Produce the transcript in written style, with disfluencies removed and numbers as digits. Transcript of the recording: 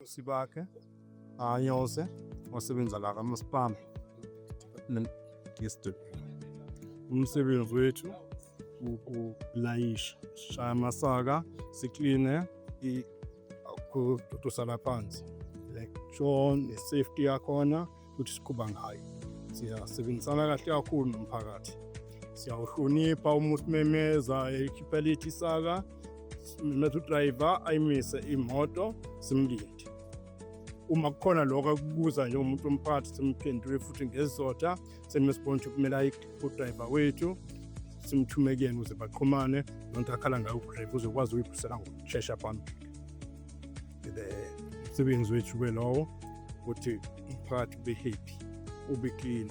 sibakhe anyose wasebenza la kamasipala district. Umsebenzi wethu ukulayisha shaya amasaka sikline tusala phansi like sure ne-safety yakhona ukuthi siqhuba ngayo. Siyasebenzisana kahle kakhulu nomphakathi, siyawuhlonipha uma usimemeza ekhipha lithi isaka simethu driver ayimise imoto simlinde. Uma kukhona lokho akubuza nje umuntu omphakathi simphendule futhi ngezizotha senesibonje kumele ayikudriver wethu simthume kuyena ukuze baqhumane nonto akhala ngayo udriver uzokwazi ukuyiphusela ngokushesha phambili. Umsebenzi wethu lowo ukuthi umphakathi ube happy ube clean.